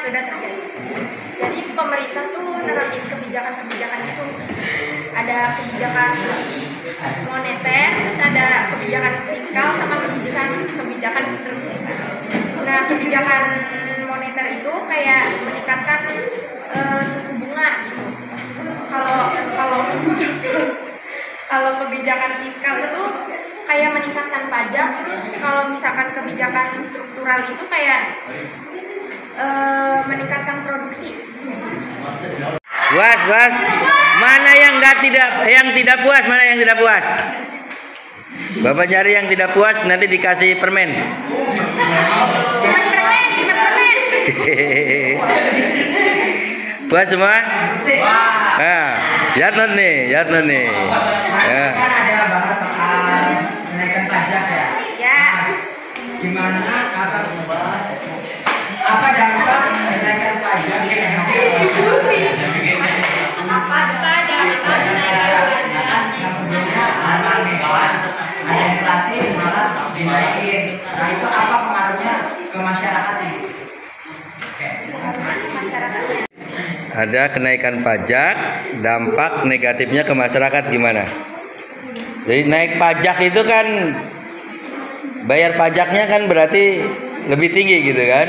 sudah terjadi. Jadi pemerintah tuh nerapin kebijakan-kebijakan itu. Ada kebijakan moneter, terus ada kebijakan fiskal sama kebijakan struktural. Nah, kebijakan moneter itu kayak meningkatkan suku bunga gitu. Kalau kebijakan fiskal itu kayak meningkatkan pajak, terus kalau misalkan kebijakan struktural itu kayak meningkatkan produksi. Puas. Mana yang tidak puas, mana yang tidak puas? Bapak cari yang tidak puas, nanti dikasih permen. Cuma permen. Puas semua? Nah, Yatno nih. Ya. Kan ada bahas soal kenaikan pajak ya. Ya. Gimana apa dampak kenaikan pajak yang sebelumnya aman nih kawan, ada inflasi malah dinaikin. Nah itu apa pengaruhnya ke masyarakat ini? Ada kenaikan pajak, dampak negatifnya ke masyarakat gimana? Jadi naik pajak itu kan, bayar pajaknya kan berarti lebih tinggi gitu kan?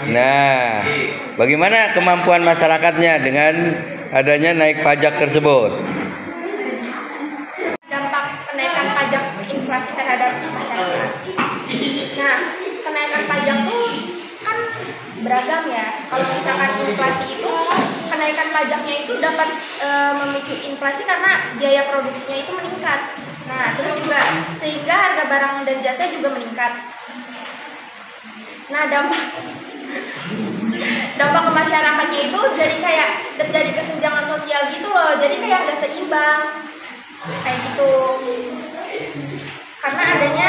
Nah, bagaimana kemampuan masyarakatnya dengan adanya naik pajak tersebut? Dampak kenaikan pajak inflasi terhadap masyarakat. Nah, kenaikan pajak tuh kan beragam ya. Kalau misalkan inflasi itu, kenaikan pajaknya itu dapat memicu inflasi karena biaya produksinya itu meningkat. Nah, terus juga sehingga harga barang dan jasa juga meningkat. Nah, dampak ke masyarakatnya itu jadi kayak terjadi kesenjangan sosial gitu loh. Jadi kayak nggak seimbang kayak gitu. Karena adanya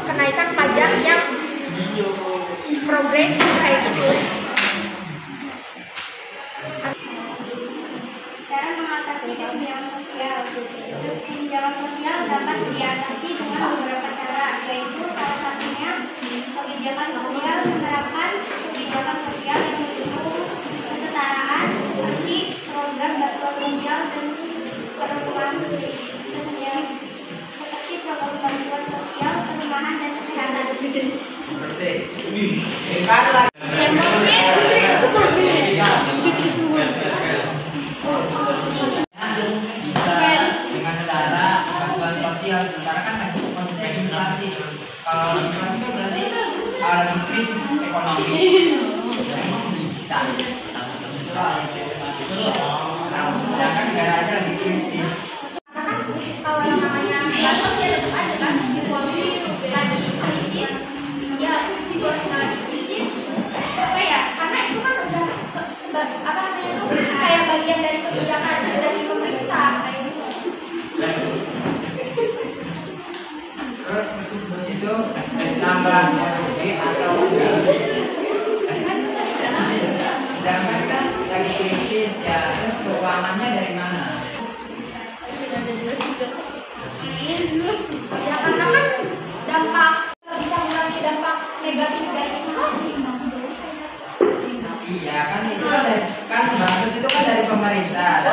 kenaikan pajak yang progresif kayak gitu. Cara mengatasi kesenjangan sosial. Kesenjangan sosial dapat diatasi dengan beberapa cara, yaitu salah satunya kebijakan sosial, menerapkan kebijakan sosial yang mendukung kesetaraan, bersih, program bantuan sosial dan perubahan kesenjangan seperti program bantuan sosial, perumahan dan kesehatan. Bisa dengan cara bantuan sosial, sementara kan konsepnya inflasi. Kalau inflasi kan berarti lagi krisis ekonomi. Memang bisa. Sedangkan negara aja lagi krisis. Kalau yang namanya bansos ya tetap aja kan, lagi krisis, ya situasinya lagi krisis. Apa ya? Karena itu kan udah apa namanya itu kayak bagian dari kebijakan dari pemerintah kayak gitu. Terus itu nambah produksi atau enggak? Sedangkan kan lagi krisis ya, terus keuangannya dari mana? Ya karena kan dampak bisa mengurangi dampak negatif dari inflasi. Iya kan itu kan bansos itu kan dari pemerintah.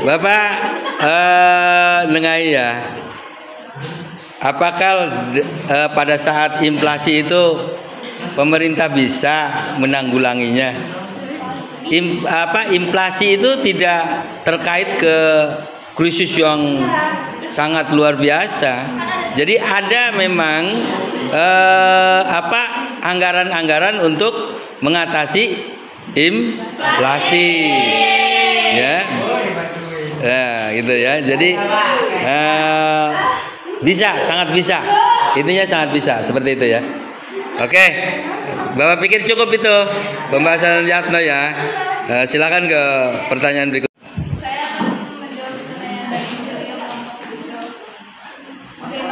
Bapak nengai ya, apakah pada saat inflasi itu pemerintah bisa menanggulanginya? Inflasi itu tidak terkait ke krisis yang sangat luar biasa. Jadi ada memang anggaran-anggaran untuk mengatasi inflasi, ya. Nah, gitu ya. Jadi bisa, sangat bisa. Intinya sangat bisa seperti itu ya. Oke, Bapak pikir cukup itu pembahasan Yatno ya. Silakan ke pertanyaan berikut. Saya akan menjawab pertanyaan dari Beliau. Bagaimana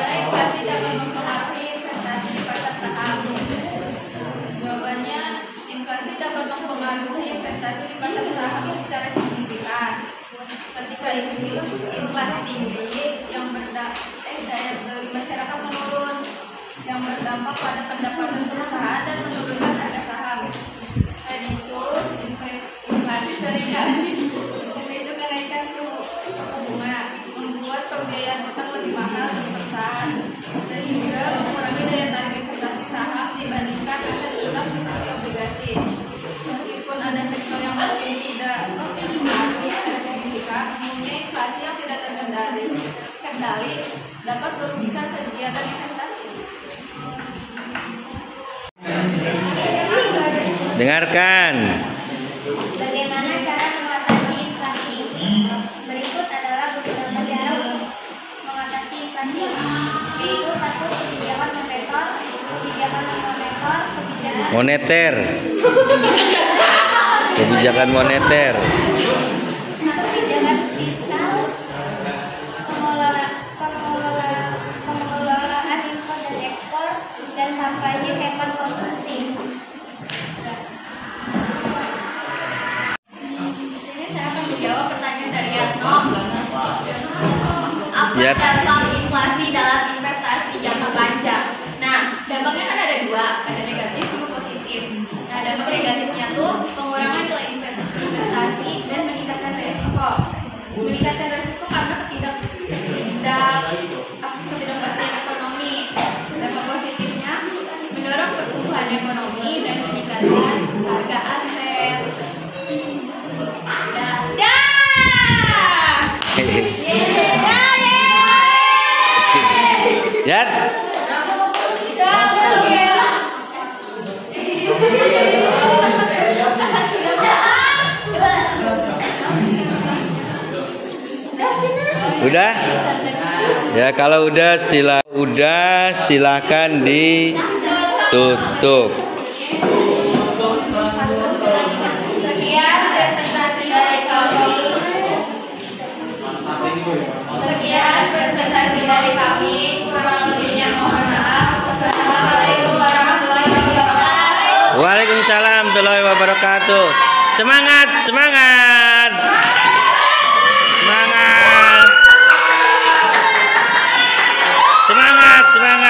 inflasi dapat mempengaruhi investasi di pasar saham? Jawabannya, inflasi dapat mempengaruhi investasi di pasar saham secara signifikan. Ketika inflasi tinggi, daya beli masyarakat menurun, yang berdampak pada pendapatan perusahaan dan menurunkan harga saham. Selain itu, inflasi seringkali memicu kenaikan suku bunga, membuat pembiayaan utang lebih mahal bagi perusahaan, sehingga mengurangi daya tarik investasi saham dibandingkan aset utang seperti obligasi. Meskipun ada sektor yang mungkin tidak mempengaruhi secara signifikan, umumnya inflasi yang tidak terkendali dapat merugikan kegiatan investasi. Dengarkan. Bagaimana cara mengatasi inflasi? Berikut adalah beberapa cara untuk mengatasi inflasi, yaitu 1. Kebijakan moneter, Moneter. Kebijakan moneter. kebijakan fiskal, pengelolaan impor dan ekspor, dan kampanye hemat konsumsi. Di sini saya akan menjawab pertanyaan dari Yatno. Apa Yap. dampak inflasi dalam investasi jangka panjang? Nah, dampaknya kan ada dua, ada negatif sama positif. Nah, dampak negatifnya tuh pengurangan nilai investasi dan meningkatkan resiko. Meningkatkan resiko karena ketidakpastian ekonomi. Dampak positifnya mendorong pertumbuhan ekonomi dan meningkatkan harga aset. Ya. Udah? Ya kalau udah silakan ditutup. Sekian presentasi dari kami. Kurang lebihnya mohon maaf. Wassalamualaikum warahmatullahi wabarakatuh. Waalaikumsalam warahmatullahi wabarakatuh. Semangat, semangat. Semangat. Semangat, semangat.